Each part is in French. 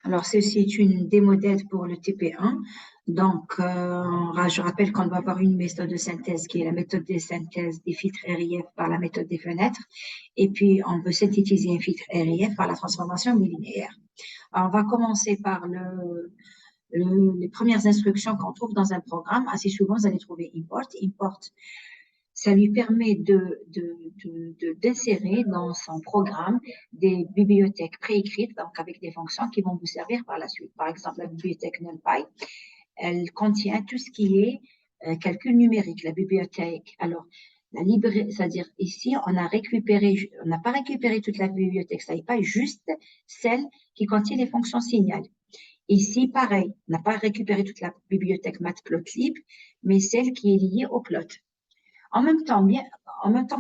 Alors, ceci est une démo d'aide pour le TP1. Donc, je rappelle qu'on doit avoir une méthode de synthèse qui est la méthode de synthèse des filtres RIF par la méthode des fenêtres. Et puis, on veut synthétiser un filtre RIF par la transformation bilinéaire. Alors, on va commencer par les premières instructions qu'on trouve dans un programme. Assez souvent, vous allez trouver import. Import, ça lui permet d'insérer dans son programme des bibliothèques préécrites, donc avec des fonctions qui vont vous servir par la suite. Par exemple, la bibliothèque NumPy, elle contient tout ce qui est calcul numérique, la bibliothèque. Alors, la librairie, c'est-à-dire ici, on n'a pas récupéré toute la bibliothèque, ça n'est pas juste celle qui contient les fonctions signal. Ici, pareil, on n'a pas récupéré toute la bibliothèque Matplotlib, mais celle qui est liée au plot. En même temps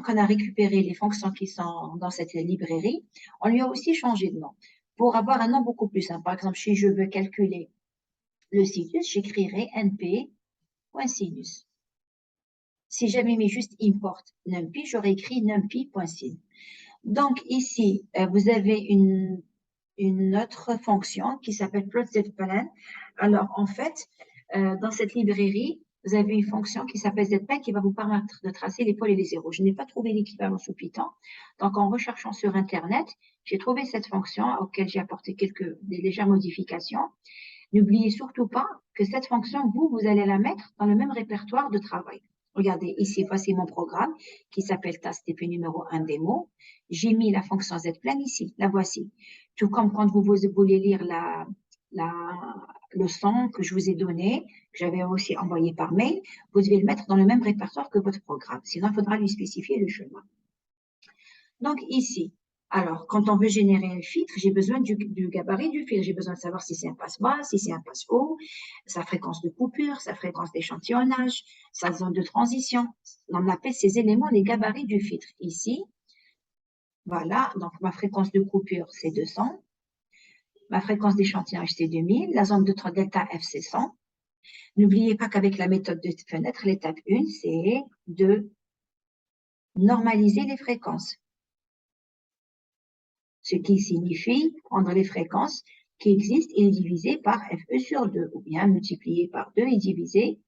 qu'on a récupéré les fonctions qui sont dans cette librairie, on lui a aussi changé de nom pour avoir un nom beaucoup plus simple. Par exemple, si je veux calculer le sinus, j'écrirai np.sinus. Si j'avais mis juste import numpy, j'aurais écrit numpy.sin. Donc ici, vous avez une autre fonction qui s'appelle plotZPlan. Alors en fait, dans cette librairie, vous avez une fonction qui s'appelle ZPlan qui va vous permettre de tracer les pôles et les zéros. Je n'ai pas trouvé l'équivalent sous Python. Donc en recherchant sur Internet, j'ai trouvé cette fonction auquel j'ai apporté des légères modifications. N'oubliez surtout pas que cette fonction, vous allez la mettre dans le même répertoire de travail. Regardez, ici, voici mon programme qui s'appelle TASTP numéro 1 démo. J'ai mis la fonction ZPlan ici, la voici. Tout comme quand vous voulez lire le son que je vous ai donné, que j'avais aussi envoyé par mail, vous devez le mettre dans le même répertoire que votre programme. Sinon, il faudra lui spécifier le chemin. Donc ici, alors, quand on veut générer un filtre, j'ai besoin du gabarit du filtre. J'ai besoin de savoir si c'est un passe bas, si c'est un passe haut, sa fréquence de coupure, sa fréquence d'échantillonnage, sa zone de transition. On appelle ces éléments les gabarits du filtre. Ici, voilà, donc ma fréquence de coupure, c'est 200. Ma fréquence d'échantillonnage, c'est 2000. La zone de delta F, c'est 100. N'oubliez pas qu'avec la méthode de fenêtre, l'étape 1, c'est de normaliser les fréquences. Ce qui signifie prendre les fréquences qui existent et les diviser par FE sur 2, ou bien multiplier par 2 et diviser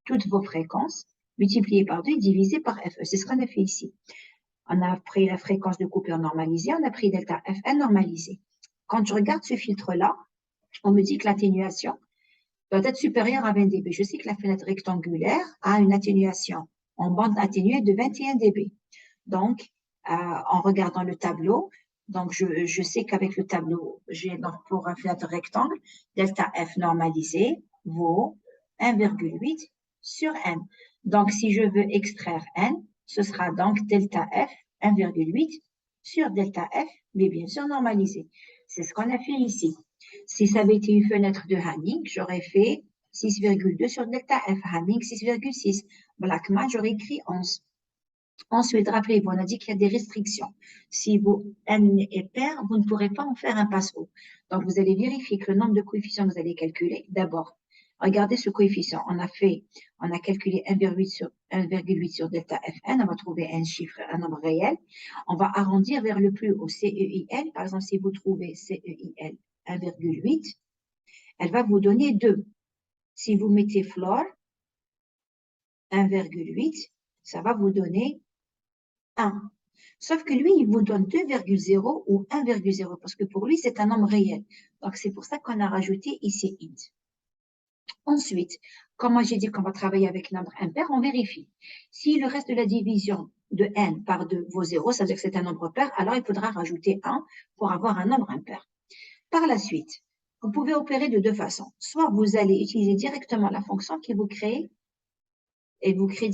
toutes vos fréquences, multiplier par 2 et diviser par FE. C'est ce qu'on a fait ici. On a pris la fréquence de coupure normalisée, on a pris delta Fn normalisé. Quand je regarde ce filtre-là, on me dit que l'atténuation doit être supérieure à 20 dB. Je sais que la fenêtre rectangulaire a une atténuation en bande atténuée de 21 dB. Donc, en regardant le tableau, donc je sais qu'avec le tableau, j'ai donc pour un fenêtre rectangle, delta F normalisé vaut 1,8 sur n. Donc, si je veux extraire n, ce sera donc delta F 1,8 sur delta F, mais bien sûr normalisé. C'est ce qu'on a fait ici. Si ça avait été une fenêtre de Hanning, j'aurais fait 6,2 sur delta F. Hanning 6,6. Blackman, j'aurais écrit 11. Ensuite, rappelez-vous, on a dit qu'il y a des restrictions. Si vos n est pair, vous ne pourrez pas en faire un passe haut. Donc, vous allez vérifier que le nombre de coefficients que vous allez calculer, d'abord, regardez ce coefficient. On a calculé 1,8 sur delta Fn, on va trouver un chiffre, un nombre réel. On va arrondir vers le plus haut, CEIL. Par exemple, si vous trouvez CEIL 1,8, elle va vous donner 2. Si vous mettez floor, 1,8, ça va vous donner 1. Sauf que lui, il vous donne 2,0 ou 1,0 parce que pour lui, c'est un nombre réel. Donc, c'est pour ça qu'on a rajouté ici int. Ensuite, comme moi j'ai dit qu'on va travailler avec nombre impair, on vérifie. Si le reste de la division de n par 2 vaut 0, ça veut dire que c'est un nombre pair, alors il faudra rajouter 1 pour avoir un nombre impair. Par la suite, vous pouvez opérer de deux façons. Soit vous allez utiliser directement la fonction qui vous crée et vous calculez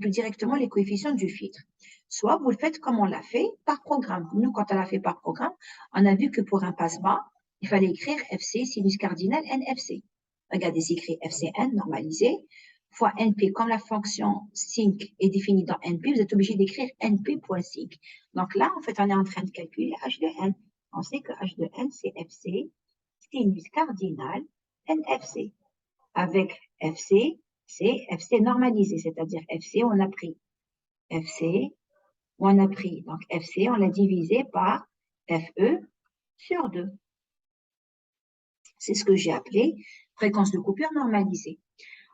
directement les coefficients du filtre. Soit vous le faites comme on l'a fait par programme. Nous, quand on l'a fait par programme, on a vu que pour un passe-bas, il fallait écrire FC sinus cardinal NFC. Regardez, c'est écrit FCN normalisé fois NP. Comme la fonction sync est définie dans NP, vous êtes obligé d'écrire NP.sync. Donc là, en fait, on est en train de calculer H de N. On sait que H de N, c'est FC sinus cardinal NFC. Avec FC, c'est FC normalisé, c'est-à-dire FC, on a pris FC, donc FC, on l'a divisé par FE sur 2. C'est ce que j'ai appelé fréquence de coupure normalisée.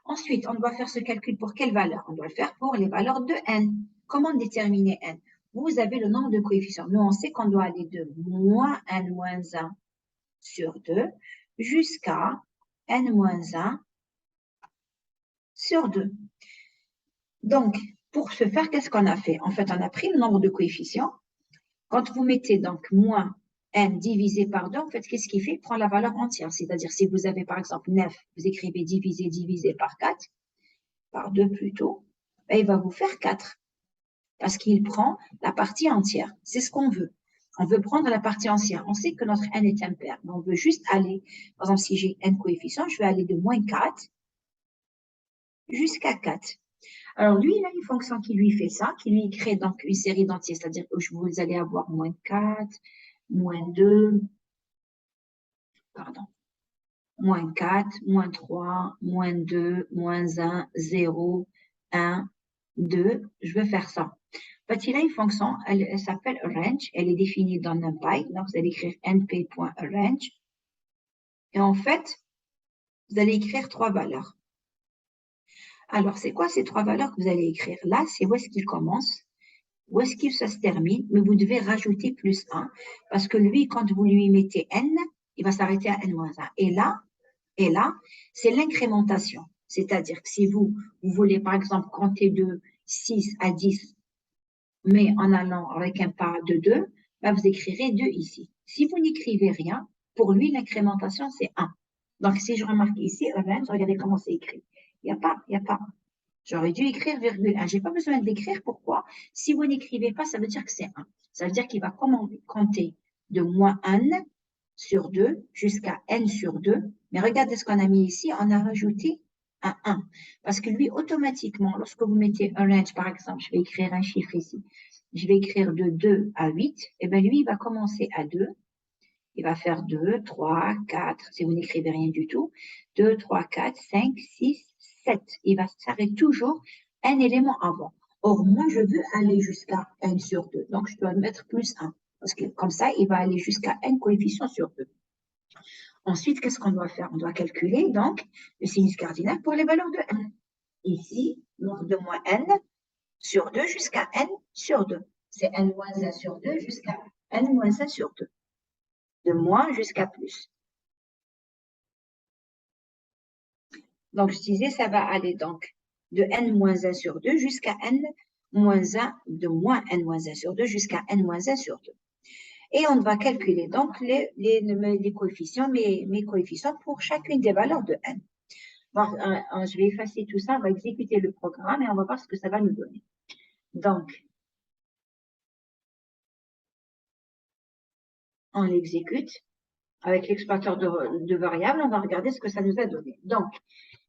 Ensuite, on doit faire ce calcul pour quelle valeur? On doit le faire pour les valeurs de n. Comment déterminer n? Vous avez le nombre de coefficients. Nous, on sait qu'on doit aller de moins n moins 1 sur 2 jusqu'à n moins 1 sur 2. Donc, pour ce faire, qu'est-ce qu'on a fait? En fait, on a pris le nombre de coefficients. Quand vous mettez donc moins n divisé par 2, en fait, qu'est-ce qu'il fait? Il prend la valeur entière. C'est-à-dire, si vous avez par exemple 9, vous écrivez divisé par 4, par 2 plutôt, ben, il va vous faire 4. Parce qu'il prend la partie entière. C'est ce qu'on veut. On veut prendre la partie entière. On sait que notre n est impair, mais on veut juste aller, par exemple, si j'ai n coefficients, je vais aller de moins 4 jusqu'à 4. Alors, lui, il a une fonction qui lui fait ça, qui lui crée donc une série d'entiers, c'est-à-dire que vous allez avoir moins 4, moins 2, pardon, moins 4, moins 3, moins 2, moins 1, 0, 1, 2. Je vais faire ça. En fait, il a une fonction, elle s'appelle range, elle est définie dans NumPy, donc vous allez écrire np.range, et en fait, vous allez écrire 3 valeurs. Alors, c'est quoi ces 3 valeurs que vous allez écrire? Là, c'est où est-ce qu'il commence, où est-ce que ça se termine, mais vous devez rajouter plus 1, parce que lui, quand vous lui mettez n, il va s'arrêter à n-1. Et là, c'est l'incrémentation. C'est-à-dire que si vous voulez, par exemple, compter de 6 à 10, mais en allant avec un pas de 2, ben vous écrirez 2 ici. Si vous n'écrivez rien, pour lui, l'incrémentation, c'est 1. Donc, si je remarque ici, regardez comment c'est écrit. Il n'y a pas. J'aurais dû écrire virgule 1. Je n'ai pas besoin de l'écrire. Pourquoi? Si vous n'écrivez pas, ça veut dire que c'est 1. Ça veut dire qu'il va compter de moins n sur 2 jusqu'à n sur 2. Mais regardez ce qu'on a mis ici. On a rajouté un 1. Parce que lui, automatiquement, lorsque vous mettez un range, par exemple, je vais écrire un chiffre ici. Je vais écrire de 2 à 8. Et bien, lui, il va commencer à 2. Il va faire 2, 3, 4, si vous n'écrivez rien du tout. 2, 3, 4, 5, 6, 7. Il va s'arrêter toujours un élément avant. Or, moi, je veux aller jusqu'à n sur 2. Donc, je dois mettre plus 1. Parce que comme ça, il va aller jusqu'à n coefficient sur 2. Ensuite, qu'est-ce qu'on doit faire? On doit calculer, donc, le sinus cardinal pour les valeurs de n. Ici, nombre de moins n sur 2 jusqu'à n sur 2. C'est n moins 1 sur 2 jusqu'à n moins 1 sur 2. De moins jusqu'à plus. Donc, je disais, ça va aller donc de n-1 sur 2 jusqu'à n-1, de moins n-1 sur 2 jusqu'à n-1 sur 2. Et on va calculer donc les coefficients, mes coefficients pour chacune des valeurs de n. Bon, je vais effacer tout ça, on va exécuter le programme et on va voir ce que ça va nous donner. Donc, on l'exécute. Avec l'exploiteur de variables, on va regarder ce que ça nous a donné. Donc,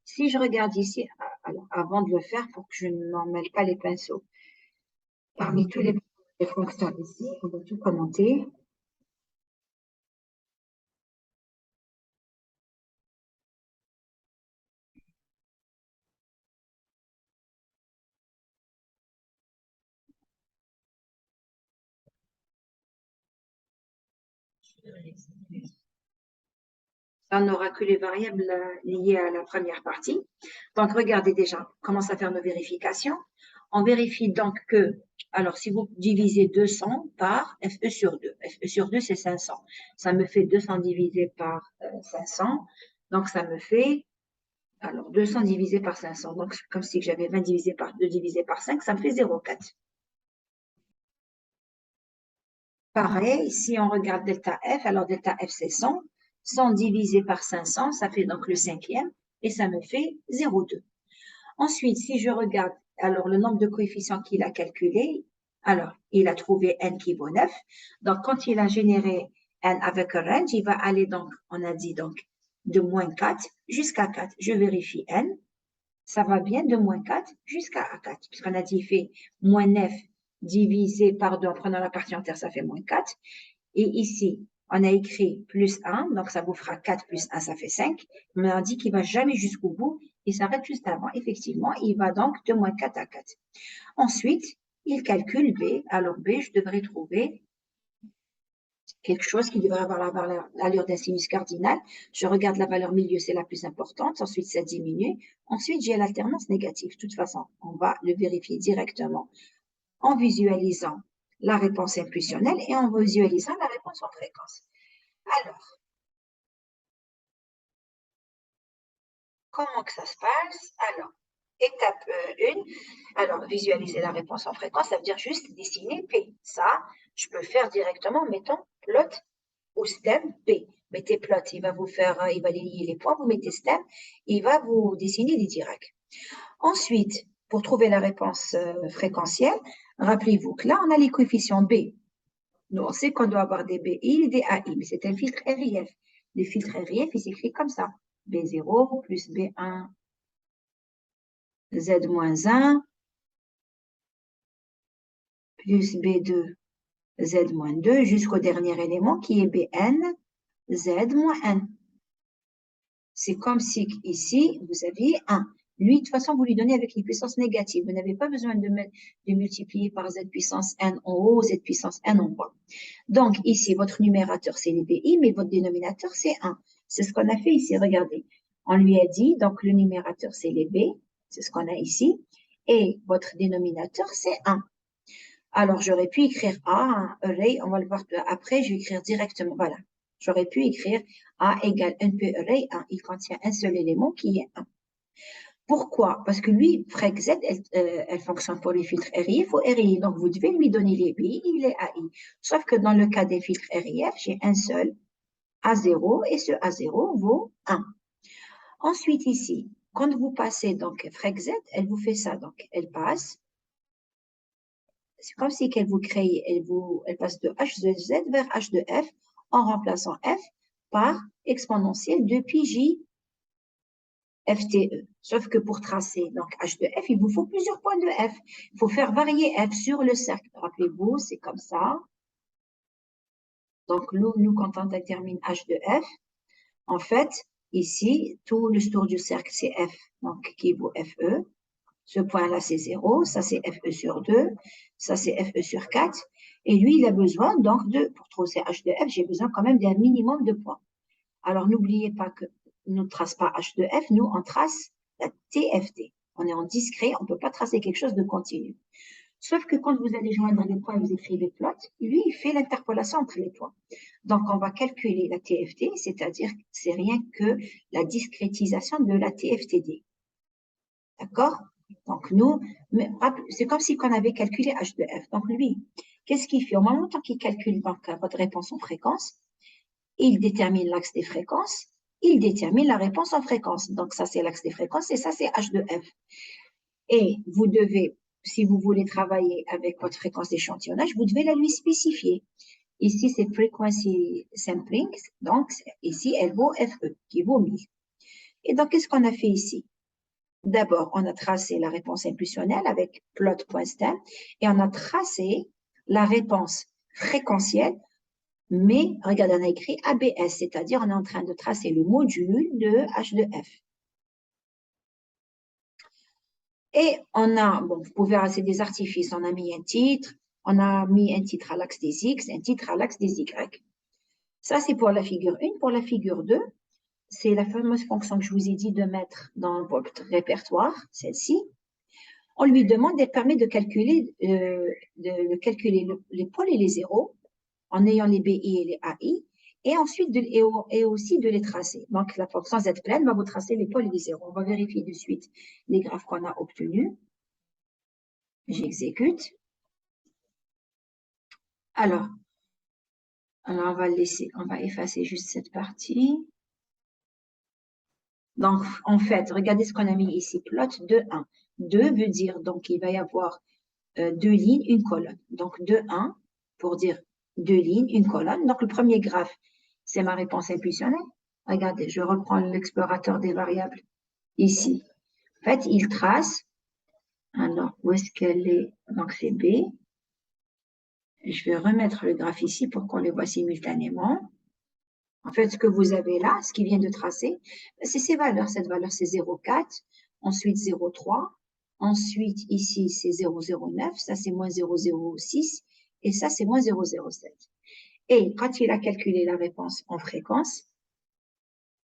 si je regarde ici, alors, avant de le faire, pour que je n'en mêle pas les pinceaux, parmi tous les fonctions ici, on va tout commenter. Ça n'aura que les variables liées à la première partie. Donc, regardez déjà, on commence à faire nos vérifications. On vérifie donc que, alors si vous divisez 200 par FE sur 2, FE sur 2 c'est 500. Ça me fait 200 divisé par 500, donc ça me fait, alors 200 divisé par 500, donc comme si j'avais 20 divisé par 2 divisé par 5, ça me fait 0,4. Pareil, si on regarde delta F, alors delta F c'est 100, 100 divisé par 500, ça fait donc le cinquième, et ça me fait 0,2. Ensuite, si je regarde alors le nombre de coefficients qu'il a calculé, alors il a trouvé n qui vaut 9. Donc, quand il a généré n avec un range, il va aller donc, on a dit donc, de moins 4 jusqu'à 4. Je vérifie n, ça va bien de moins 4 jusqu'à 4, puisqu'on a dit il fait moins 9 divisé par 2 en prenant la partie entière, ça fait moins 4. Et ici, on a écrit plus 1, donc ça vous fera 4 plus 1, ça fait 5. Mais on dit qu'il ne va jamais jusqu'au bout, il s'arrête juste avant. Effectivement, il va donc de moins 4 à 4. Ensuite, il calcule B. Alors B, je devrais trouver quelque chose qui devrait avoir l'allure d'un sinus cardinal. Je regarde la valeur milieu, c'est la plus importante. Ensuite, ça diminue. Ensuite, j'ai l'alternance négative. De toute façon, on va le vérifier directement en visualisant la réponse impulsionnelle et en visualisant la réponse en fréquence. Alors, comment que ça se passe? Alors, étape 1, alors visualiser la réponse en fréquence, ça veut dire juste dessiner P. Ça, je peux faire directement, mettons, plot ou stem P. Mettez plot, il va lier les points, vous mettez stem, il va vous dessiner des directs. Ensuite, pour trouver la réponse fréquentielle, rappelez-vous que là, on a les coefficients B. Nous, on sait qu'on doit avoir des BI et des AI, mais c'est un filtre RIF. Le filtre RIF, il s'écrit comme ça. B0 plus B1, Z-1, plus B2, Z-2, jusqu'au dernier élément qui est Bn, Z-N. C'est comme si ici, vous aviez 1. Lui, de toute façon, vous lui donnez avec les puissances négatives. Vous n'avez pas besoin de multiplier par Z puissance N en haut, Z puissance N en bas. Donc, ici, votre numérateur, c'est les BI, mais votre dénominateur, c'est 1. C'est ce qu'on a fait ici, regardez. On lui a dit, donc le numérateur, c'est les B, c'est ce qu'on a ici, et votre dénominateur, c'est 1. Alors, j'aurais pu écrire A, un array, on va le voir après, je vais écrire directement, voilà. J'aurais pu écrire A égale NP array 1. Il contient un seul élément qui est 1. Pourquoi? Parce que lui, FREC-Z, elle fonctionne pour les filtres RIF ou RI. Donc, vous devez lui donner les BI et les AI. Sauf que dans le cas des filtres RIF, j'ai un seul A0 et ce A0 vaut 1. Ensuite, ici, quand vous passez donc FREC-Z, elle vous fait ça. Donc, elle passe. C'est comme si qu'elle vous crée, elle passe de H de Z vers H de F en remplaçant F par exponentielle depuis J FTE. Sauf que pour tracer donc H de F, il vous faut plusieurs points de F. Il faut faire varier F sur le cercle. Rappelez-vous, c'est comme ça. Donc, nous, quand on détermine H de F, en fait, ici, tout le tour du cercle, c'est F, donc qui vaut FE. Ce point-là, c'est 0. Ça, c'est FE sur 2. Ça, c'est FE sur 4. Et lui, il a besoin, donc, pour trouver H de F, j'ai besoin quand même d'un minimum de points. Alors, n'oubliez pas que nous ne trace pas H de F, nous, on trace la TFT. On est en discret, on ne peut pas tracer quelque chose de continu. Sauf que quand vous allez joindre les points, vous écrivez plot, lui, il fait l'interpolation entre les points. Donc, on va calculer la TFT, c'est-à-dire que c'est rien que la discrétisation de la TFTD. D'accord? Donc, nous, c'est comme si on avait calculé H de F. Donc, lui, qu'est-ce qu'il fait? Au moment qu'il calcule donc, votre réponse en fréquence, il détermine l'axe des fréquences, il détermine la réponse en fréquence. Donc, ça, c'est l'axe des fréquences et ça, c'est H de F. Et vous devez, si vous voulez travailler avec votre fréquence d'échantillonnage, vous devez la lui spécifier. Ici, c'est Frequency Sampling. Donc, ici, elle vaut FE, qui vaut 1000. Et donc, qu'est-ce qu'on a fait ici? D'abord, on a tracé la réponse impulsionnelle avec plot.stem et on a tracé la réponse fréquentielle, mais regardez, on a écrit ABS, c'est-à-dire on est en train de tracer le module de H de F. Et on a, bon, vous pouvez c'est des artifices, on a mis un titre à l'axe des X, un titre à l'axe des Y. Ça, c'est pour la figure 1. Pour la figure 2, c'est la fameuse fonction que je vous ai dit de mettre dans votre répertoire, celle-ci. On lui demande, elle permet de calculer, les pôles et les zéros en ayant les BI et les AI, et ensuite et aussi de les tracer. Donc, la fonction Z pleine va vous tracer les pôles et les zéros. On va vérifier de suite les graphes qu'on a obtenus. J'exécute. Alors, on va on va effacer juste cette partie. Donc, en fait, regardez ce qu'on a mis ici, plot 2, 1. 2 veut dire, donc, il va y avoir 2 lignes, une colonne. Donc, 2, 1, pour dire 2 lignes, une colonne. Donc, le premier graphe, c'est ma réponse impulsionnelle. Regardez, je reprends l'explorateur des variables ici. En fait, il trace. Alors, où est-ce qu'elle est? Donc, c'est B. Je vais remettre le graphe ici pour qu'on les voit simultanément. En fait, ce que vous avez là, ce qui vient de tracer, c'est ces valeurs. Cette valeur, c'est 0,4, ensuite 0,3, ensuite ici, c'est 0,09, ça c'est moins 0,06, et ça c'est moins 0,07. Et quand il a calculé la réponse en fréquence,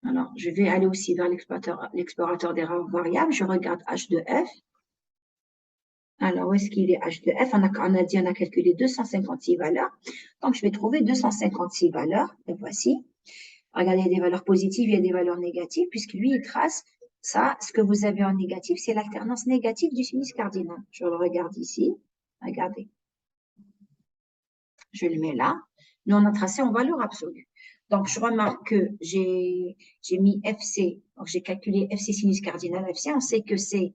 alors je vais aller aussi vers l'explorateur des variables, je regarde h de f. Alors, où est-ce qu'il est h de f? On a dit, on a calculé 256 valeurs. Donc, je vais trouver 256 valeurs. Et voici. Regardez, il y a des valeurs positives, il y a des valeurs négatives, puisque lui, il trace ça. Ce que vous avez en négatif, c'est l'alternance négative du sinus cardinal. Je le regarde ici. Regardez. Je le mets là. Nous, on a tracé en valeur absolue. Donc, je remarque que j'ai mis FC. Donc, j'ai calculé FC sinus cardinal FC. On sait que c'est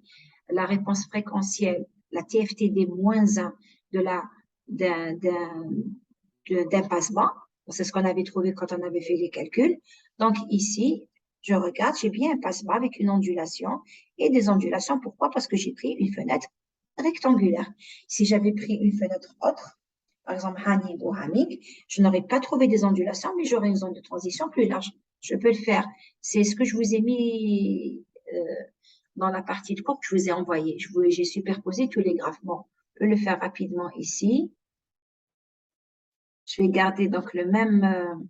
la réponse fréquentielle, la TFTD moins 1 d'un passe-bas. C'est ce qu'on avait trouvé quand on avait fait les calculs. Donc, ici, je regarde, j'ai bien un passe-bas avec une ondulation et des ondulations. Pourquoi? Parce que j'ai pris une fenêtre rectangulaire. Si j'avais pris une fenêtre autre, par exemple Hanning ou Hamig, je n'aurais pas trouvé des ondulations, mais j'aurais une zone de transition plus large. Je peux le faire. C'est ce que je vous ai mis dans la partie de cours que je vous ai envoyé. J'ai superposé tous les graphes. Bon, je peux le faire rapidement ici. Je vais garder donc le même,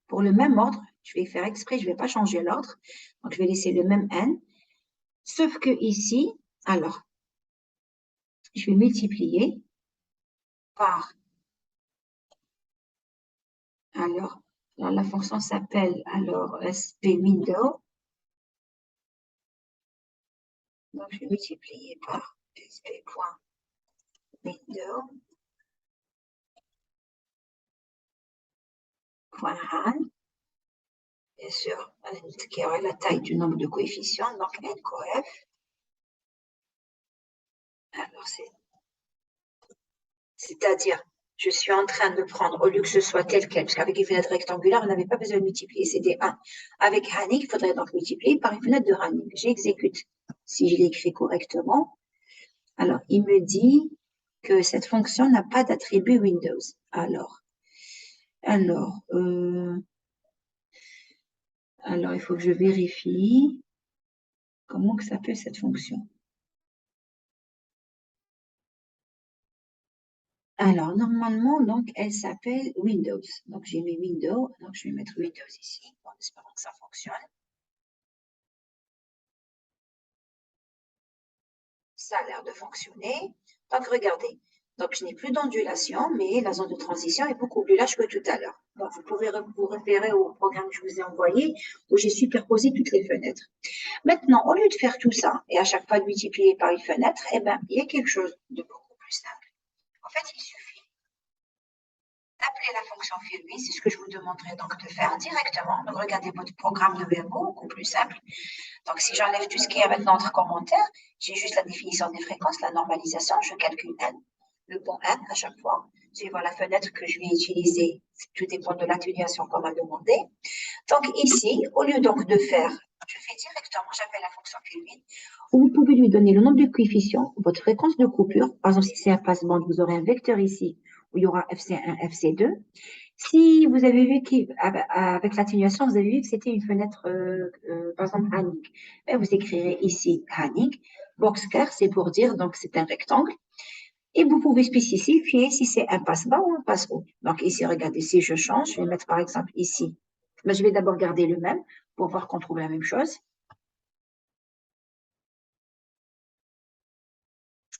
pour le même ordre. Je vais faire exprès, je ne vais pas changer l'ordre. Donc, je vais laisser le même n. Sauf que ici, alors, je vais multiplier par, alors la fonction s'appelle alors SP window. Donc, je vais multiplier par sp.window. Bien sûr, qui aurait la taille du nombre de coefficients, donc n coef. Alors, c'est-à-dire, je suis en train de prendre, au lieu que ce soit tel quel, parce qu'avec une fenêtre rectangulaire, on n'avait pas besoin de multiplier, c'était 1. Avec Hanning, il faudrait donc multiplier par une fenêtre de Hanning. J'exécute. Si je l'écris correctement, alors, il me dit que cette fonction n'a pas d'attribut Windows. Alors, il faut que je vérifie comment que s'appelle cette fonction. Alors, normalement, donc, elle s'appelle Windows. Donc, j'ai mis Windows. Donc, je vais mettre Windows ici, en espérant que ça fonctionne. Ça a l'air de fonctionner. Donc, regardez. Donc, je n'ai plus d'ondulation, mais la zone de transition est beaucoup plus large que tout à l'heure. Donc, vous pouvez vous référer au programme que je vous ai envoyé, où j'ai superposé toutes les fenêtres. Maintenant, au lieu de faire tout ça, et à chaque fois de multiplier par une fenêtre, eh bien, il y a quelque chose de beaucoup plus simple. En fait, il suffit d'appeler la fonction Fermi, c'est ce que je vous demanderai donc de faire directement. Donc, regardez votre programme devient beaucoup plus simple. Donc, si j'enlève tout ce qu'il y a maintenant entre commentaires, j'ai juste la définition des fréquences, la normalisation, je calcule n, le bon n à chaque fois, suivant la fenêtre que je vais utiliser. Tout dépend de l'atténuation qu'on m'a demandé. Donc, ici, au lieu donc de faire, je fais directement, j'appelle la fonction Kelvin, où vous pouvez lui donner le nombre de coefficients, votre fréquence de coupure. Par exemple, si c'est un passe-bande, vous aurez un vecteur ici où il y aura FC1, FC2. Si vous avez vu qu'avec l'atténuation, vous avez vu que c'était une fenêtre, par exemple, Hanning, vous écrirez ici Hanning. Boxcar, c'est pour dire, donc c'est un rectangle. Et vous pouvez spécifier si c'est un passe-bas ou un passe-haut. Donc ici, regardez, si je change, je vais mettre par exemple ici. Mais je vais d'abord garder le même pour voir qu'on trouve la même chose.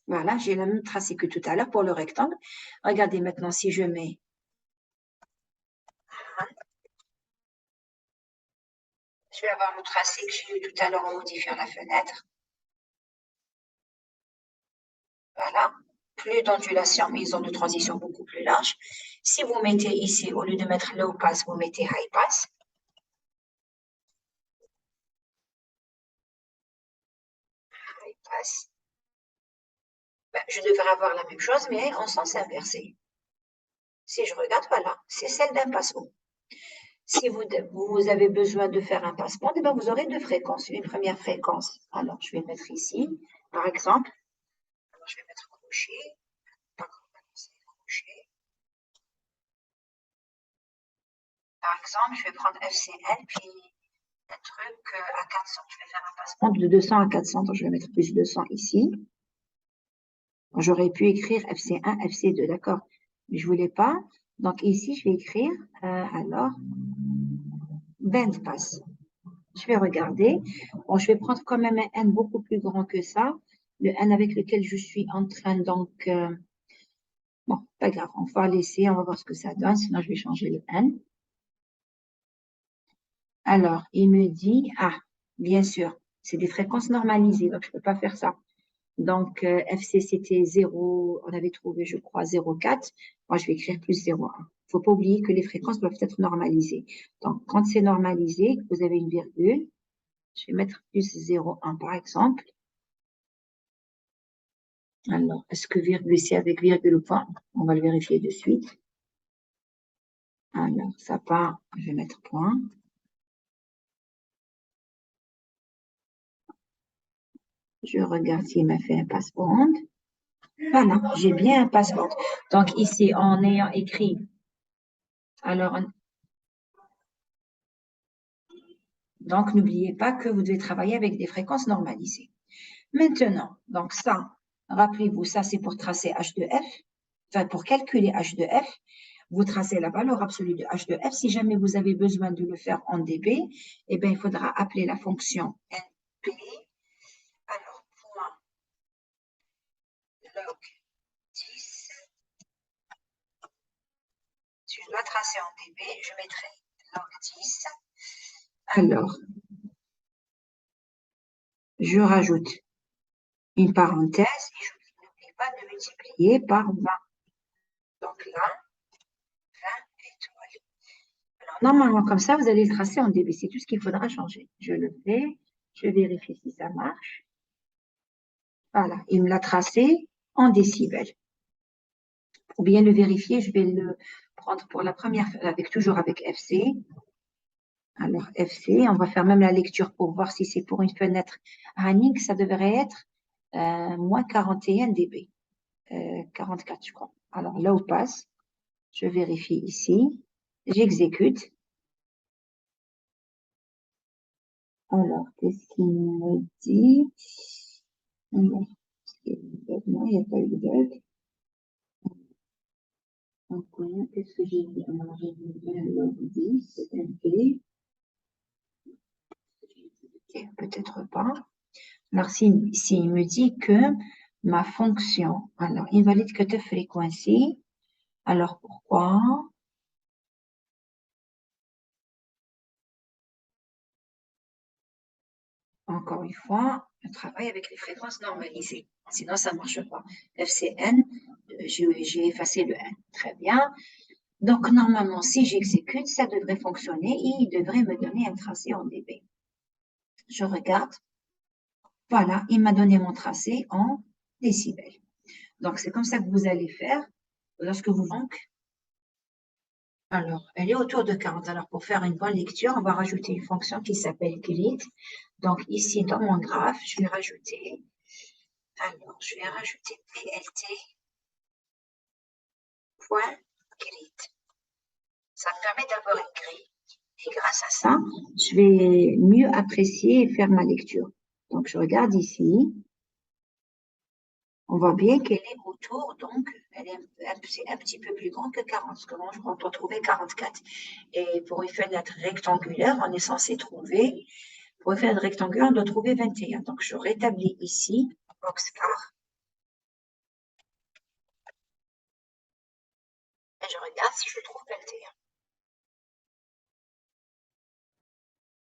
Voilà, j'ai le même tracé que tout à l'heure pour le rectangle. Regardez maintenant si je mets je vais avoir le tracé que j'ai eu tout à l'heure en modifiant la fenêtre. Voilà. Plus d'ondulation, mais ils ont de transition beaucoup plus large. Si vous mettez ici, au lieu de mettre low pass, vous mettez high pass. High pass. Ben, je devrais avoir la même chose, mais en sens inversé. Si je regarde, voilà, c'est celle d'un passe-haut. Si vous avez besoin de faire un passe-bande, eh ben vous aurez deux fréquences. Une première fréquence, alors je vais mettre ici, par exemple, alors je vais mettre crochet, crochet. Par exemple, je vais prendre FCN, puis un truc à 400. Je vais faire un passe-bande de 200 à 400, donc je vais mettre plus 200 ici. J'aurais pu écrire FC1, FC2, d'accord, mais je ne voulais pas. Donc ici, je vais écrire alors bandpass. Je vais regarder. Bon, je vais prendre quand même un N beaucoup plus grand que ça. Le N avec lequel je suis en train, donc, bon, pas grave, on va laisser, on va voir ce que ça donne, sinon je vais changer le N. Alors, il me dit, ah, bien sûr, c'est des fréquences normalisées, donc je ne peux pas faire ça. Donc, FC, c'était 0, on avait trouvé, je crois, 0,4. Moi, je vais écrire plus 0,1. Il ne faut pas oublier que les fréquences doivent être normalisées. Donc, quand c'est normalisé, vous avez une virgule, je vais mettre plus 0,1 par exemple. Alors, est-ce que virgule, c'est avec virgule ou pas? On va le vérifier de suite. Alors, ça part, je vais mettre point. Je regarde s'il m'a fait un password. Voilà, j'ai bien un password. Donc, ici, en ayant écrit, alors, donc, n'oubliez pas que vous devez travailler avec des fréquences normalisées. Maintenant, donc ça, rappelez-vous, ça, c'est pour tracer H de F, enfin, pour calculer H de F. Vous tracez la valeur absolue de H de F. Si jamais vous avez besoin de le faire en dB, eh bien, il faudra appeler la fonction NP. Alors, point log 10. Si je dois tracer en dB, je mettrai log 10. Alors, je rajoute une parenthèse et je n'oublie pas de multiplier par 20. Donc là, 20 étoiles. Alors, normalement, comme ça, vous allez le tracer en dB. C'est tout ce qu'il faudra changer. Je le fais. Je vérifie si ça marche. Voilà, il me l'a tracé en décibels. Pour bien le vérifier, je vais le prendre pour la première fois, toujours avec FC. Alors, FC, on va faire même la lecture pour voir si c'est pour une fenêtre running. Ça devrait être moins 41 dB. 44, je crois. Alors, là où passe, je vérifie ici. J'exécute. Alors, qu'est-ce qu'il me dit? Alors, non, il n'y a pas eu de bug. Donc, qu'est-ce que j'ai dit? Alors, j'ai dit log 10, MP. Peut-être pas. Alors, s'il me dit que ma fonction, alors, invalide cutoff frequency, alors pourquoi? Encore une fois, je travaille avec les fréquences normalisées. Sinon, ça ne marche pas. FCN, j'ai effacé le N. Très bien. Donc, normalement, si j'exécute, ça devrait fonctionner et il devrait me donner un tracé en dB. Je regarde. Voilà, il m'a donné mon tracé en décibels. Donc, c'est comme ça que vous allez faire lorsque vous manquez. Alors, elle est autour de 40. Alors, pour faire une bonne lecture, on va rajouter une fonction qui s'appelle grid. Donc, ici, dans mon graphe, je vais rajouter plt.grid. Ça me permet d'avoir une grille. Et grâce à ça, je vais mieux apprécier et faire ma lecture. Donc, je regarde ici. On voit bien qu'elle est autour, donc, c'est un petit peu plus grand que 40, parce que moi, je crois qu'on trouvait 44. Et pour une fenêtre rectangulaire, on est censé trouver, pour une fenêtre rectangulaire, on doit trouver 21. Donc, je rétablis ici, boxcar, et je regarde si je trouve 21.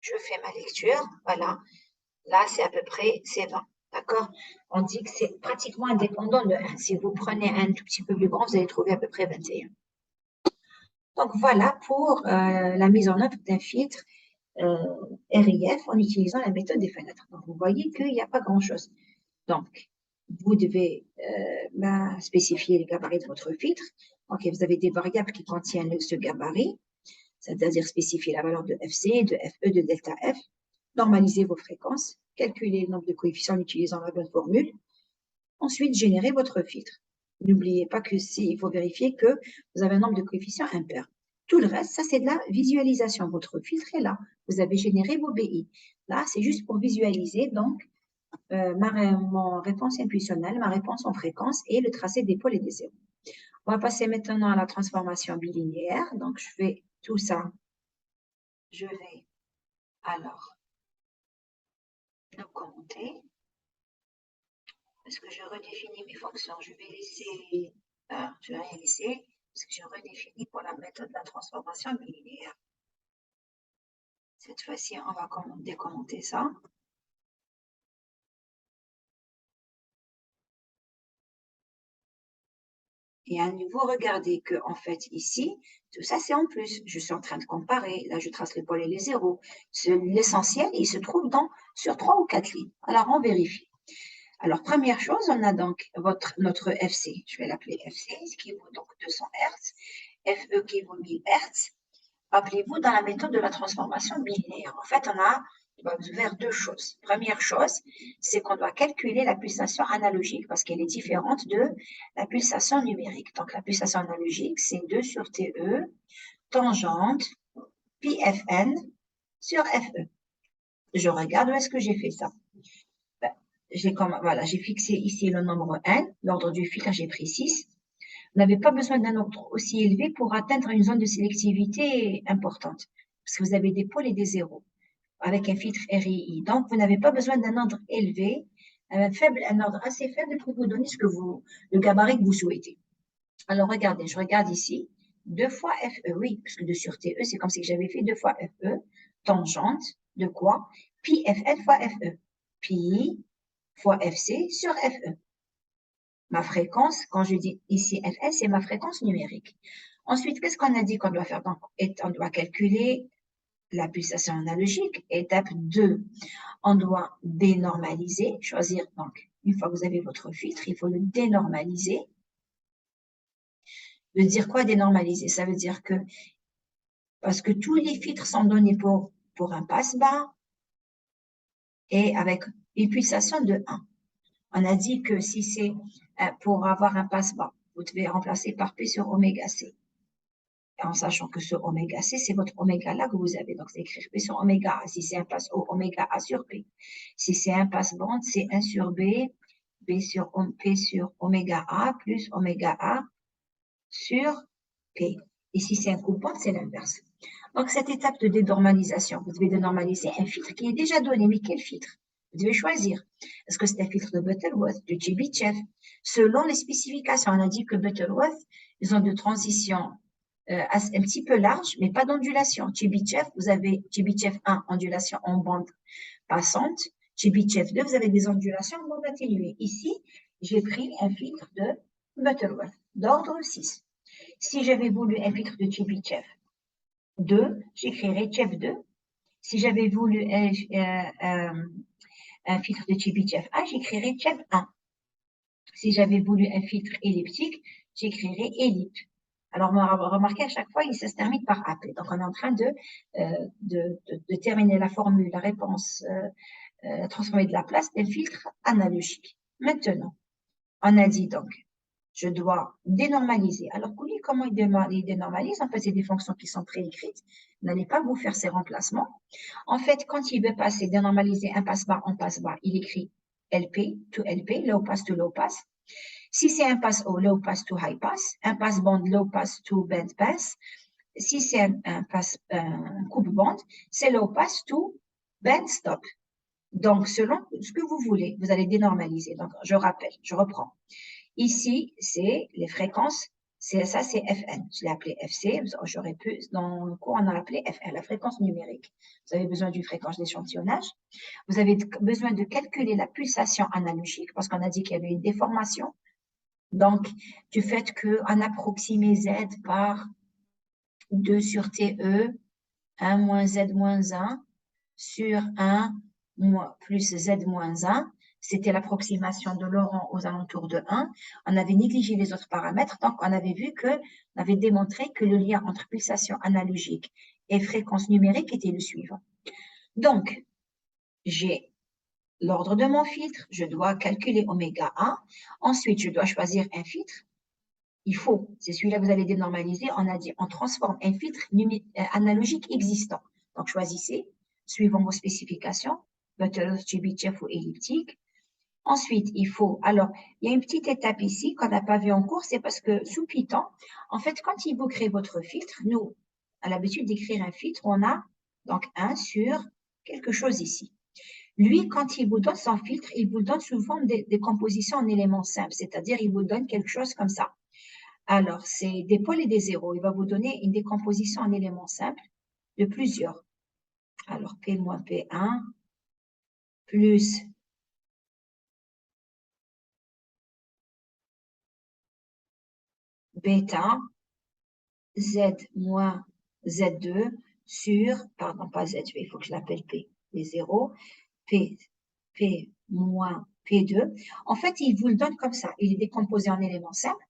Je fais ma lecture, voilà. Là, c'est à peu près, c'est 20. D'accord? On dit que c'est pratiquement indépendant de 1. Si vous prenez un tout petit peu plus grand, vous allez trouver à peu près 21. Donc, voilà pour la mise en œuvre d'un filtre RIF en utilisant la méthode des fenêtres. Donc, vous voyez qu'il n'y a pas grand-chose. Donc, vous devez spécifier les gabarits de votre filtre. Donc, vous avez des variables qui contiennent ce gabarit, c'est-à-dire spécifier la valeur de FC, de FE, de delta F, normaliser vos fréquences, calculer le nombre de coefficients en utilisant la bonne formule, ensuite générer votre filtre. N'oubliez pas que il faut vérifier que vous avez un nombre de coefficients impair. Tout le reste, ça c'est de la visualisation. Votre filtre est là. Vous avez généré vos BI. Là, c'est juste pour visualiser donc ma réponse intuitionnelle, ma réponse en fréquence et le tracé des pôles et des zéros. On va passer maintenant à la transformation bilinéaire. Donc, je fais tout ça. Je vais alors le commenter. Est-ce que je redéfinis mes fonctions? Je vais laisser, je vais rien laisser, parce que je redéfinis pour la méthode de la transformation bilinéaire. Cette fois-ci, on va décommenter ça. Et à nouveau, regardez que, en fait, ici, tout ça, c'est en plus. Je suis en train de comparer. Là, je trace les pôles et les zéros. L'essentiel, il se trouve sur 3 ou 4 lignes. Alors, on vérifie. Alors, première chose, on a donc notre FC. Je vais l'appeler FC, ce qui vaut donc 200 Hz. FE qui vaut 1000 Hz. Rappelez-vous, dans la méthode de la transformation bilinéaire, en fait, on va faire 2 choses. Première chose, c'est qu'on doit calculer la pulsation analogique parce qu'elle est différente de la pulsation numérique. Donc, la pulsation analogique, c'est 2 sur TE, tangente, pi Fn sur Fe. Je regarde où est-ce que j'ai fait ça. Ben, j'ai fixé ici le nombre n, l'ordre du filtre, j'ai pris 6. Vous n'avez pas besoin d'un ordre aussi élevé pour atteindre une zone de sélectivité importante, parce que vous avez des pôles et des zéros, avec un filtre RII. Donc, vous n'avez pas besoin d'un ordre élevé, un ordre assez faible pour vous donner le gabarit que vous souhaitez. Alors, regardez, je regarde ici, 2 fois FE, oui, parce que 2 sur TE, c'est comme si j'avais fait 2 fois FE, tangente de quoi? Pi Fn fois FE, pi fois FC sur FE. Ma fréquence, quand je dis ici Fn, c'est ma fréquence numérique. Ensuite, qu'est-ce qu'on a dit qu'on doit faire? Donc, on doit calculer la pulsation analogique. Étape 2, on doit dénormaliser, choisir donc, une fois que vous avez votre filtre, il faut le dénormaliser. Ça veut dire quoi dénormaliser? Ça veut dire que, parce que tous les filtres sont donnés pour un passe-bas et avec une pulsation de 1. On a dit que si c'est pour avoir un passe-bas, vous devez remplacer par P sur oméga C. En sachant que ce oméga C, c'est votre oméga là que vous avez. Donc, c'est écrire P sur oméga A. Si c'est un passe O, oméga A sur P. Si c'est un passe bande, c'est 1 sur B, P sur oméga A plus oméga A sur P. Et si c'est un coupe bande, c'est l'inverse. Donc, cette étape de dénormalisation, vous devez dénormaliser un filtre qui est déjà donné. Mais quel filtre? Vous devez choisir. Est-ce que c'est un filtre de Butterworth, de Chebyshev? Selon les spécifications, on a dit que Butterworth, ils ont de transitions un petit peu large, mais pas d'ondulation. Chebyshev, vous avez Chebyshev 1, ondulation en bande passante. Chebyshev 2, vous avez des ondulations en bande atténuée. Ici, j'ai pris un filtre de Butterworth, d'ordre 6. Si j'avais voulu un filtre de Chebyshev 2, j'écrirais Chev 2. Si j'avais voulu un filtre de Chebyshev 1, j'écrirais Chev 1. Si j'avais voulu un filtre elliptique, j'écrirais ellipse. Alors, remarquez, à chaque fois, ça se termine par AP. Donc, on est en train de terminer la formule, la réponse transformée de la place d'un filtre analogique. Maintenant, on a dit donc, je dois dénormaliser. Alors, comment il dénormalise? En fait, c'est des fonctions qui sont préécrites. Vous n'allez pas vous faire ces remplacements. En fait, quand il veut dénormaliser un passe-bas en passe-bas, il écrit LP to LP, low pass to low pass. Si c'est un pass haut, low pass to high pass, un pass band, low pass to band pass. Si c'est un coupe band, c'est low pass to band stop. Donc, selon ce que vous voulez, vous allez dénormaliser. Donc, je rappelle, je reprends. Ici, c'est les fréquences. Ça, c'est Fn. Je l'ai appelé FC. J'aurais pu, dans le cours, on a appelé Fn, la fréquence numérique. Vous avez besoin d'une fréquence d'échantillonnage. Vous avez besoin de calculer la pulsation analogique parce qu'on a dit qu'il y avait une déformation. Donc, du fait qu'on approximé Z par 2 sur TE, 1 moins Z moins 1 sur 1 plus Z moins 1, c'était l'approximation de Laurent aux alentours de 1. On avait négligé les autres paramètres, donc on avait vu on avait démontré que le lien entre pulsation analogique et fréquence numérique était le suivant. Donc, j'ai l'ordre de mon filtre, je dois calculer oméga A. Ensuite, je dois choisir un filtre. C'est celui-là que vous allez dénormaliser. On a dit, on transforme un filtre analogique existant. Donc, choisissez, suivant vos spécifications, Butterworth, Chebyshev ou elliptique. Ensuite, alors, il y a une petite étape ici qu'on n'a pas vue en cours, c'est parce que sous Python, en fait, quand vous créez votre filtre, nous, à l'habitude d'écrire un filtre, on a donc 1 sur quelque chose ici. Lui, quand il vous donne son filtre, il vous donne sous forme de compositions en éléments simples, c'est-à-dire il vous donne quelque chose comme ça. Alors, c'est des pôles et des zéros. Il va vous donner une décomposition en éléments simples de plusieurs. Alors, P moins P1 plus bêta Z moins Z2 sur, pardon, pas Z2, il faut que je l'appelle P, les zéros, P moins P2. En fait, il vous le donne comme ça. Il est décomposé en éléments simples.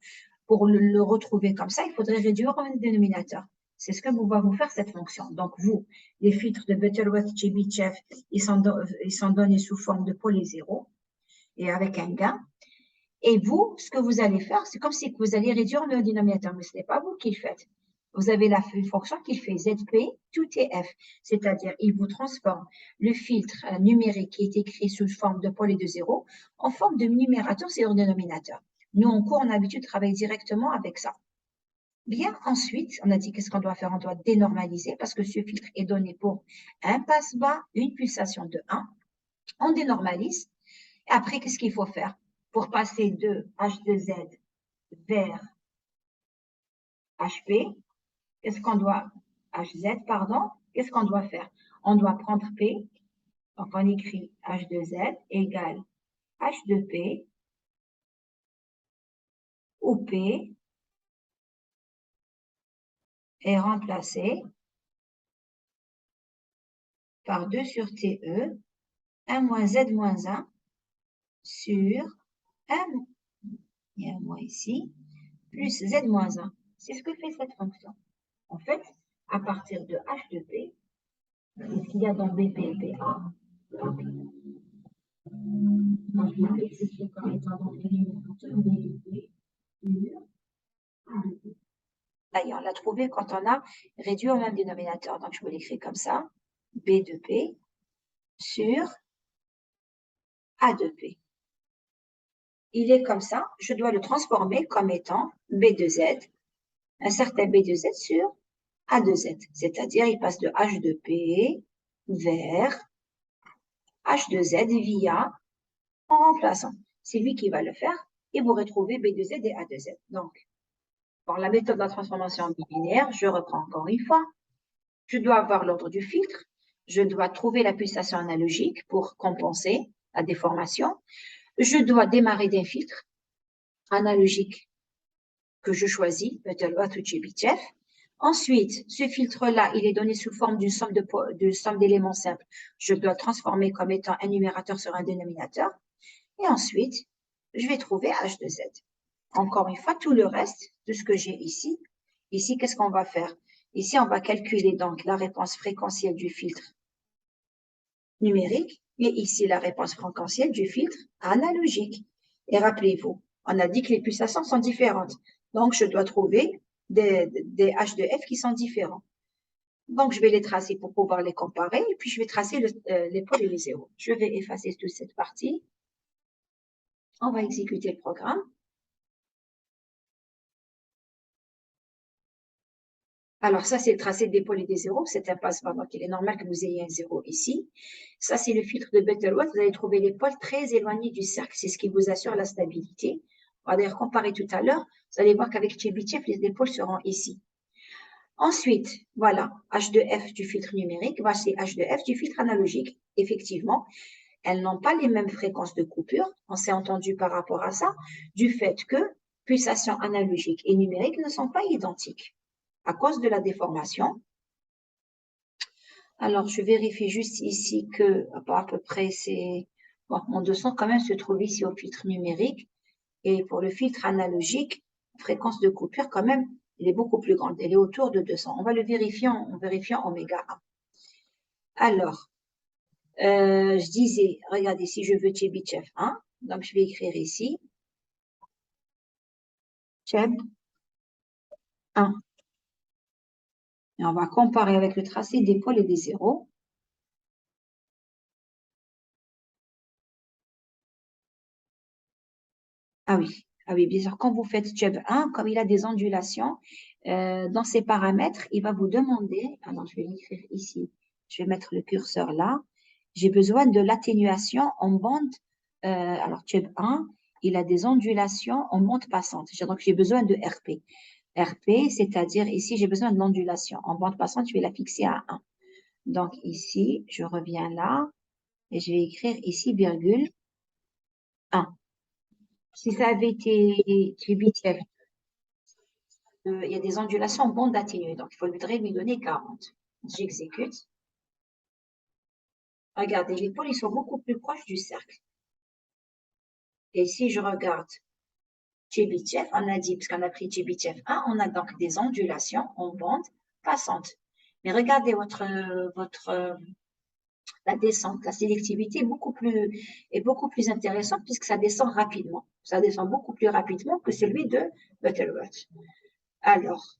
Pour le retrouver comme ça, il faudrait réduire en dénominateur. C'est ce que va vous faire cette fonction. Donc, vous, les filtres de Butterworth, Chebyshev, ils sont donnés sous forme de pôle et zéro et avec un gain. Et vous, ce que vous allez faire, c'est comme si vous alliez réduire le dénominateur, mais ce n'est pas vous qui le faites. Vous avez une fonction qui fait ZP tout TF, c'est-à-dire il vous transforme le filtre numérique qui est écrit sous forme de pôle et de zéro en forme de numérateur sur le dénominateur. Nous, en cours, on a l'habitude de travailler directement avec ça. Bien, ensuite, on a dit qu'est-ce qu'on doit faire? On doit dénormaliser parce que ce filtre est donné pour un passe-bas, une pulsation de 1. On dénormalise. Et après, qu'est-ce qu'il faut faire? Pour passer de H2Z vers HP, qu'est-ce qu'on doit, HZ, pardon, qu'est-ce qu'on doit faire? On doit prendre P, donc on écrit H2Z égale H2P, où P est remplacé par 2 sur TE, 1 moins Z moins 1 sur 1, il y a un moins ici, plus Z moins 1. C'est ce que fait cette fonction. En fait, à partir de H de P, ce qu'il y a dans BP et PA, donc je vais expliquer comme étant donc l'élémentaire B de P sur A de P. D'ailleurs, on l'a trouvé quand on a réduit au même dénominateur. Donc, je vous l'écris comme ça, B de P sur A de P. Il est comme ça, je dois le transformer comme étant B de Z, un certain B de Z sur A de Z, c'est-à-dire il passe de H de P vers H de Z via en remplaçant. C'est lui qui va le faire et vous retrouvez B de Z et A de Z. Donc, pour la méthode de la transformation binaire, je reprends encore une fois. Je dois avoir l'ordre du filtre, je dois trouver la pulsation analogique pour compenser la déformation. Je dois démarrer d'un filtre analogique que je choisis, Butterworth ou Chebyshev. Ensuite, ce filtre-là, il est donné sous forme d'une somme d'éléments simples. Je dois transformer comme étant un numérateur sur un dénominateur. Et ensuite, je vais trouver H de Z. Encore une fois, tout le reste de ce que j'ai ici. Ici, qu'est-ce qu'on va faire? Ici, on va calculer donc la réponse fréquentielle du filtre numérique et ici, la réponse fréquentielle du filtre analogique. Et rappelez-vous, on a dit que les pulsations sont différentes. Donc, je dois trouver des H de F qui sont différents. Donc, je vais les tracer pour pouvoir les comparer et puis je vais tracer les pôles et les zéros. Je vais effacer toute cette partie. On va exécuter le programme. Alors, ça, c'est le tracé des pôles et des zéros. C'est un passe-bas, donc il est normal que vous ayez un zéro ici. Ça, c'est le filtre de Butterworth. Vous allez trouver les pôles très éloignés du cercle. C'est ce qui vous assure la stabilité. On va d'ailleurs comparer tout à l'heure. Vous allez voir qu'avec Chebyshev, les pôles seront ici. Ensuite, voilà, H de F du filtre numérique. Voici H de F du filtre analogique. Effectivement, elles n'ont pas les mêmes fréquences de coupure. On s'est entendu par rapport à ça, du fait que pulsations analogiques et numériques ne sont pas identiques à cause de la déformation. Alors, je vérifie juste ici que, à peu près, c'est... Bon, mon 200 quand même se trouve ici au filtre numérique. Et pour le filtre analogique, la fréquence de coupure, quand même, elle est beaucoup plus grande. Elle est autour de 200. On va le vérifier en vérifiant oméga 1. Alors, je disais, regardez, si je veux Chebyshev 1, donc je vais écrire ici, Cheb 1. Et on va comparer avec le tracé des pôles et des zéros. Ah oui, bien sûr. Quand vous faites Cheb 1, comme il a des ondulations, dans ses paramètres, il va vous demander, alors je vais l'écrire ici, je vais mettre le curseur là, j'ai besoin de l'atténuation en bande, alors Cheb 1, il a des ondulations en bande passante, donc j'ai besoin de RP. RP, c'est-à-dire ici, j'ai besoin de l'ondulation. En bande passante, je vais la fixer à 1. Donc ici, je reviens là, et je vais écrire ici, virgule, 1. Si ça avait été Chebyshev, il y a des ondulations en bande atténuée, donc il faudrait lui donner 40. J'exécute. Regardez, les pôles, ils sont beaucoup plus proches du cercle. Et si je regarde Chebyshev, on a dit, puisqu'on a pris Chebyshev 1, on a donc des ondulations en bande passante. Mais regardez la descente, la sélectivité est beaucoup plus intéressante puisque ça descend rapidement. Ça descend beaucoup plus rapidement que celui de Butterworth. Alors,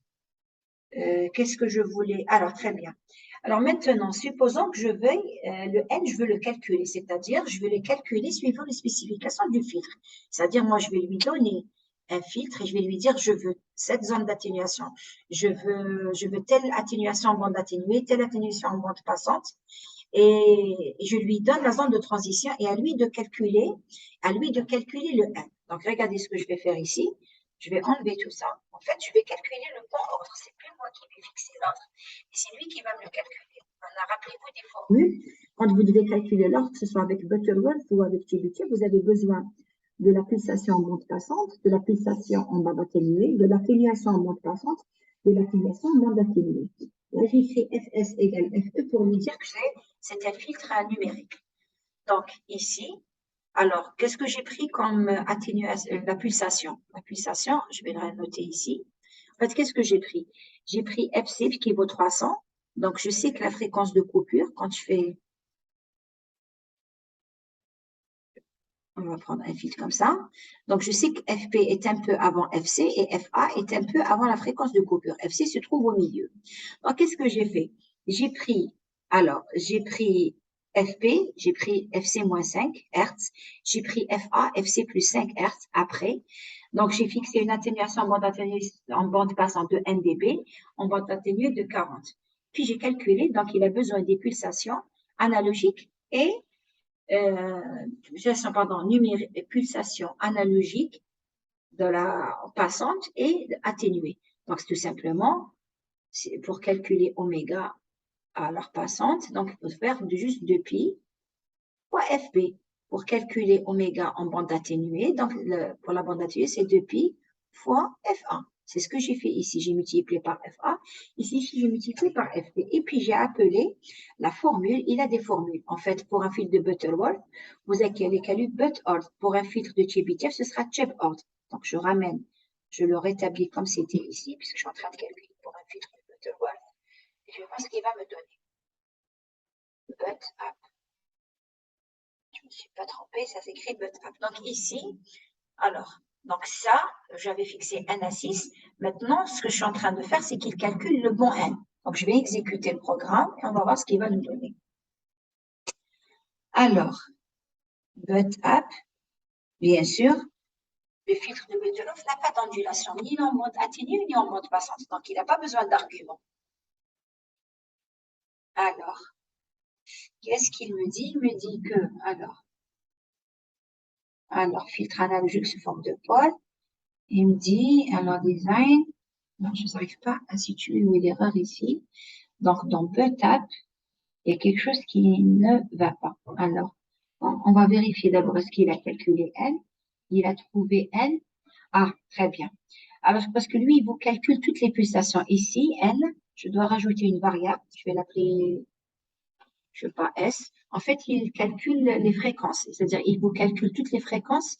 qu'est-ce que je voulais? Alors, très bien. Alors maintenant, supposons que je veuille, le n, je veux le calculer, c'est-à-dire je veux le calculer suivant les spécifications du filtre. C'est-à-dire, moi, je vais lui donner un filtre et je vais lui dire, je veux cette zone d'atténuation, je veux telle atténuation en bande atténuée, telle atténuation en bande passante, et je lui donne la zone de transition et à lui de calculer le n. Donc, regardez ce que je vais faire ici. Je vais enlever tout ça. En fait, je vais calculer le bon ordre. C'est plus moi qui vais fixer l'ordre, et c'est lui qui va me le calculer. Rappelez-vous des formules. Quand vous devez calculer l'ordre, que ce soit avec Butterworth ou avec Chebyshev, vous avez besoin de la pulsation en bande passante, de la pulsation en bande atténuée, de l'atténuation en bande passante, de l'atténuation en bande atténuée. Là, j'écris Fs égale Fe pour lui dire que c'est un filtre numérique. Donc, ici, alors, qu'est-ce que j'ai pris comme atténuation, la pulsation? La pulsation, je vais la noter ici. En fait, qu'est-ce que j'ai pris? J'ai pris Fc qui vaut 300. Donc, je sais que la fréquence de coupure, quand je fais, on va prendre un filtre comme ça. Donc, je sais que Fp est un peu avant Fc et Fa est un peu avant la fréquence de coupure. Fc se trouve au milieu. Donc, qu'est-ce que j'ai fait? J'ai pris FP, j'ai pris FC moins 5 Hz, j'ai pris FA, FC plus 5 Hz après. Donc, j'ai fixé une atténuation en bande passante de 1 dB, en bande atténuée de 40. Puis, j'ai calculé, donc il a besoin des pulsations analogiques et pulsations analogiques de la passante et atténuée. Donc, c'est tout simplement, pour calculer oméga à leur passante, donc il faut faire juste 2π fois FB pour calculer oméga en bande atténuée. Donc, pour la bande atténuée, c'est 2π fois FA. C'est ce que j'ai fait ici. J'ai multiplié par FA. Ici, j'ai multiplié par FB. Et puis, j'ai appelé la formule. Il a des formules. En fait, pour un filtre de Butterworth, vous avez les calculs Butterworth. Pour un filtre de Chebyshev, ce sera Chebyshev. Donc, je le rétablis comme c'était ici, puisque je suis en train de calculer pour un filtre de Butterworth. Et je vais voir ce qu'il va me donner. Butterworth. Je ne me suis pas trompée, ça s'écrit Butterworth. Donc ici, alors, donc ça, j'avais fixé n à 6. Maintenant, ce que je suis en train de faire, c'est qu'il calcule le bon n. Donc, je vais exécuter le programme et on va voir ce qu'il va nous donner. Alors, Butterworth, bien sûr, le filtre de Butterworth n'a pas d'ondulation, ni en bande atténuée, ni en bande passante. Donc, il n'a pas besoin d'argument. Alors, qu'est-ce qu'il me dit? Il me dit que, alors, filtre analogique sous forme de pôle. Il me dit, alors, design, non, je n'arrive pas à situer où est l'erreur ici. Donc, dans Butterworth, il y a quelque chose qui ne va pas. Alors, on va vérifier d'abord est-ce qu'il a calculé N. Il a trouvé N. Ah, très bien. Alors, parce que lui, il vous calcule toutes les pulsations. Ici, N, je dois rajouter une variable. Je vais l'appeler, je ne sais pas, S. En fait, il calcule les fréquences. C'est-à-dire, il vous calcule toutes les fréquences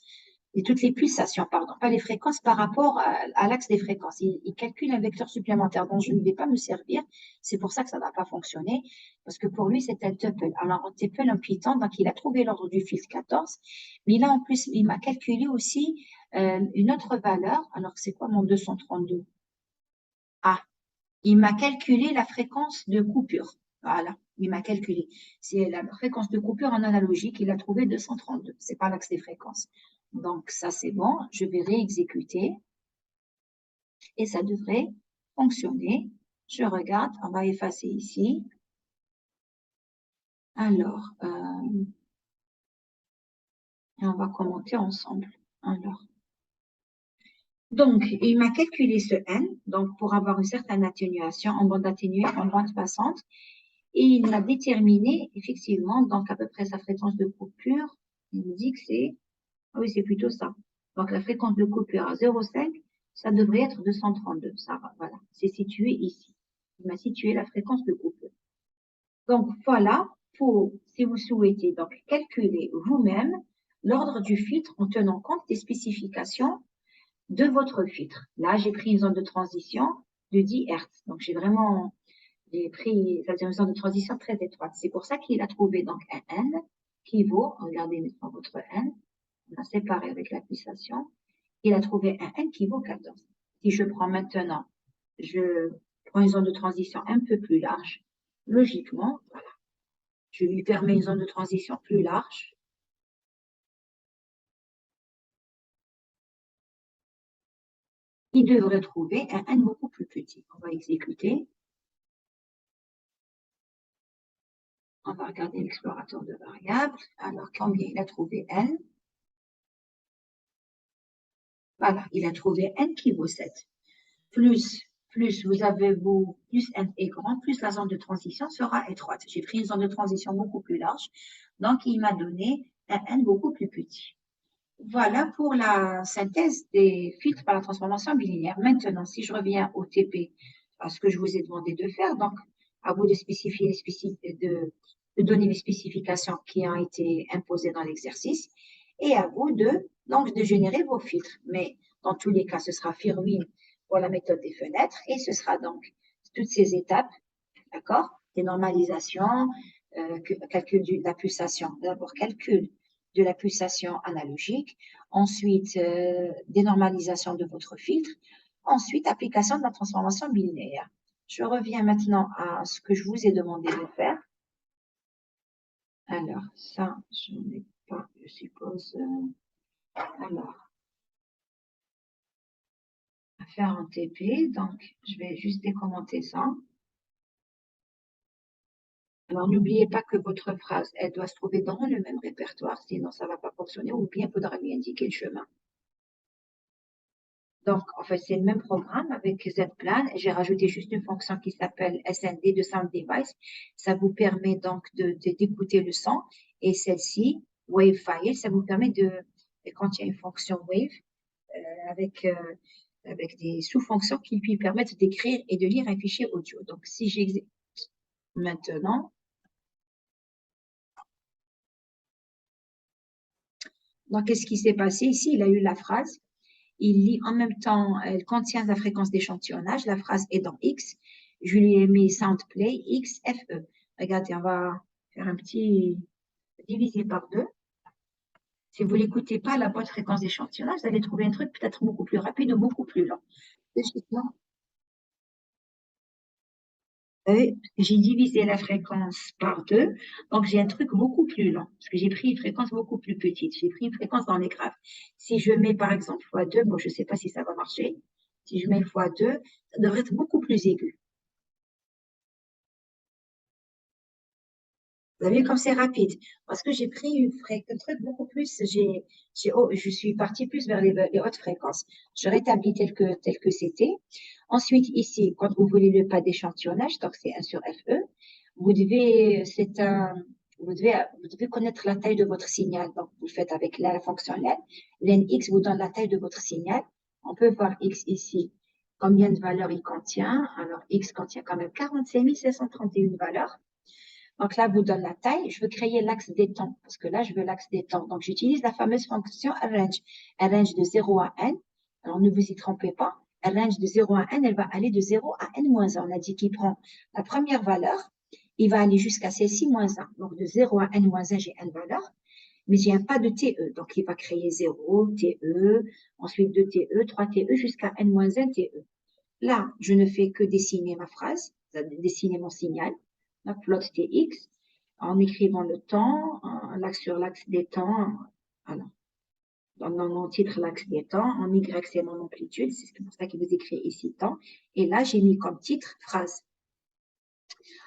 et toutes les pulsations, pardon, pas les fréquences par rapport à l'axe des fréquences. Il calcule un vecteur supplémentaire dont je ne vais pas me servir. C'est pour ça que ça n'a pas fonctionné, parce que pour lui, c'est un tuple. Alors, un tuple en Python, donc il a trouvé l'ordre du filtre 14, mais là, en plus, il m'a calculé aussi une autre valeur. Alors, c'est quoi mon 232? Ah, il m'a calculé la fréquence de coupure. Voilà, il m'a calculé. C'est la fréquence de coupure en analogique. Il a trouvé 232. C'est pas l'axe des fréquences. Donc, ça, c'est bon. Je vais réexécuter et ça devrait fonctionner. Je regarde, on va effacer ici. Alors, et on va commenter ensemble. Alors, donc, il m'a calculé ce N, donc pour avoir une certaine atténuation en bande atténuée, en bande passante, et il m'a déterminé effectivement, donc à peu près sa fréquence de coupure. Il me dit que c'est, ah oui, c'est plutôt ça. Donc, la fréquence de coupure à 0,5, ça devrait être 232. Ça, voilà, c'est situé ici. Il m'a situé la fréquence de coupure. Donc, voilà, pour, si vous souhaitez donc calculer vous-même l'ordre du filtre en tenant compte des spécifications de votre filtre. Là, j'ai pris une zone de transition de 10 Hz. Donc, j'ai pris, c'est-à-dire une zone de transition très étroite. C'est pour ça qu'il a trouvé donc un N qui vaut, regardez maintenant votre N, on a séparé avec la pulsation, il a trouvé un N qui vaut 14. Si je prends maintenant, je prends une zone de transition un peu plus large, logiquement, voilà, je lui permets une zone de transition plus large. Il devrait trouver un N beaucoup plus petit. On va exécuter. On va regarder l'explorateur de variables. Alors, combien il a trouvé N? Voilà, il a trouvé N qui vaut 7. Plus vous avez plus N est grand, plus la zone de transition sera étroite. J'ai pris une zone de transition beaucoup plus large, donc il m'a donné un N beaucoup plus petit. Voilà pour la synthèse des filtres par la transformation bilinéaire. Maintenant, si je reviens au TP, à ce que je vous ai demandé de faire, donc à vous de spécifier de donner les spécifications qui ont été imposées dans l'exercice et à vous donc, de générer vos filtres. Mais dans tous les cas, ce sera Firmin pour la méthode des fenêtres et ce sera donc toutes ces étapes, d'accord? Dénormalisation, calcul de la pulsation. D'abord, calcul de la pulsation analogique, ensuite dénormalisation de votre filtre, ensuite application de la transformation bilinéaire. Je reviens maintenant à ce que je vous ai demandé de faire. Alors, ça, je n'ai pas, je suppose. Alors, à faire en TP, donc je vais juste décommenter ça. Alors, n'oubliez pas que votre phrase, elle doit se trouver dans le même répertoire, sinon ça ne va pas fonctionner, ou bien il faudra lui indiquer le chemin. Donc, en fait, c'est le même programme avec Zplan. J'ai rajouté juste une fonction qui s'appelle SND de Sound Device. Ça vous permet donc d'écouter le son. Et celle-ci, WaveFile, ça vous permet quand il y a une fonction Wave, avec des sous-fonctions qui lui permettent d'écrire et de lire un fichier audio. Donc, si j'exécute maintenant, donc, qu'est-ce qui s'est passé ici? Il a eu la phrase. Il lit en même temps, elle contient la fréquence d'échantillonnage. La phrase est dans X. Je lui ai mis SoundPlay X, FE. Regardez, on va faire un petit divisé par 2. Si vous l'écoutez pas à la bonne fréquence d'échantillonnage, vous allez trouver un truc peut-être beaucoup plus rapide ou beaucoup plus lent. Logiquement, j'ai divisé la fréquence par 2, donc j'ai un truc beaucoup plus lent, parce que j'ai pris une fréquence beaucoup plus petite. J'ai pris une fréquence dans les graves. Si je mets par exemple x2, bon, je ne sais pas si ça va marcher. Si je mets x2, ça devrait être beaucoup plus aigu. Vous avez vu comme c'est rapide? Parce que j'ai pris un truc beaucoup plus, je suis partie plus vers les hautes fréquences. Je rétablis tel que c'était. Ensuite, ici, quand vous voulez le pas d'échantillonnage, donc c'est 1 sur FE, vous devez, vous devez connaître la taille de votre signal. Donc, vous le faites avec la fonction len. Len X vous donne la taille de votre signal. On peut voir X ici, combien de valeurs il contient. Alors, X contient quand même 45 731 valeurs. Donc là, vous donne la taille. Je veux créer l'axe des temps, parce que là, je veux l'axe des temps. Donc, j'utilise la fameuse fonction arrange. Arrange de 0 à n. Alors, ne vous y trompez pas. Arrange de 0 à n, elle va aller de 0 à n-1. On a dit qu'il prend la première valeur. Il va aller jusqu'à celle-ci, moins 1. Donc, de 0 à n-1, j'ai n valeurs. Mais j'ai un pas de TE. Donc, il va créer 0, TE, ensuite 2 TE, 3 TE, jusqu'à n-1 TE. Là, je ne fais que dessiner ma phrase, dessiner mon signal, la plot TX, en écrivant le temps, l'axe sur l'axe des temps. Voilà. Dans mon titre, l'axe des temps. En Y, c'est mon amplitude. C'est pour ça qu'il vous écrit ici temps. Et là, j'ai mis comme titre phrase.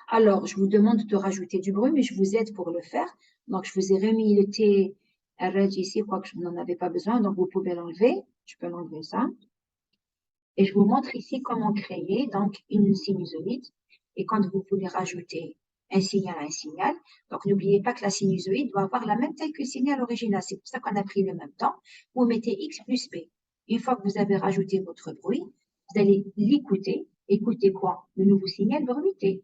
Alors, je vous demande de rajouter du bruit, mais je vous aide pour le faire. Donc, je vous ai remis le T REG ici, quoique je n'en avais pas besoin. Donc, vous pouvez l'enlever. Je peux l'enlever ça. Et je vous montre ici comment créer donc une sinusoïde. Et quand vous voulez rajouter un signal à un signal, donc n'oubliez pas que la sinusoïde doit avoir la même taille que le signal original. C'est pour ça qu'on a pris le même temps. Vous mettez X plus B. Une fois que vous avez rajouté votre bruit, vous allez l'écouter. Écoutez quoi? Le nouveau signal bruité.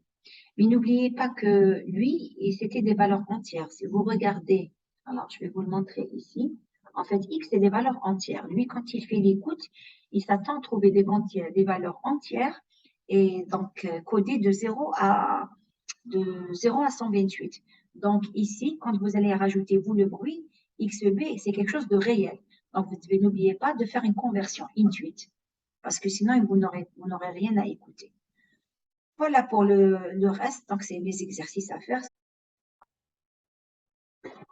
Mais n'oubliez pas que lui, c'était des valeurs entières. Si vous regardez, alors je vais vous le montrer ici. En fait, X, c'est des valeurs entières. Lui, quand il fait l'écoute, il s'attend à trouver des valeurs entières et donc codées de 0 à 128. Donc ici, quand vous allez rajouter, vous, le bruit, XB, c'est quelque chose de réel. Donc, vous n'oubliez pas de faire une conversion intuite parce que sinon, vous n'aurez rien à écouter. Voilà pour le reste, donc c'est les exercices à faire.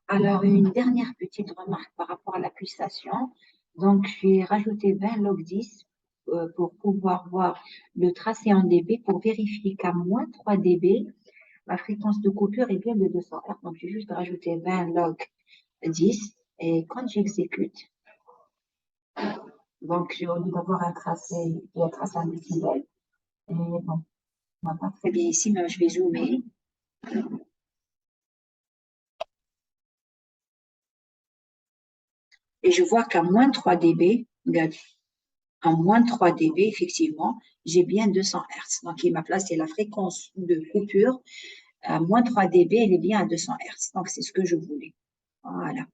Alors, une dernière petite remarque par rapport à la pulsation. Donc, j'ai rajouté 20 log 10 pour pouvoir voir le tracé en dB pour vérifier qu'à moins 3 dB, la fréquence de coupure est bien de 200 Hz. Donc, j'ai juste rajouté 20 log 10 et quand j'exécute, donc j'ai envie d'avoir un tracé qui est tracé en décibels. Et bon, on ne voit pas très bien ici, mais je vais zoomer. Et je vois qu'à moins 3 dB, regarde, à moins 3 dB, effectivement, j'ai bien 200 Hz. Donc, il m'a placé la fréquence de coupure à moins 3 dB, elle est bien à 200 Hz. Donc, c'est ce que je voulais. Voilà.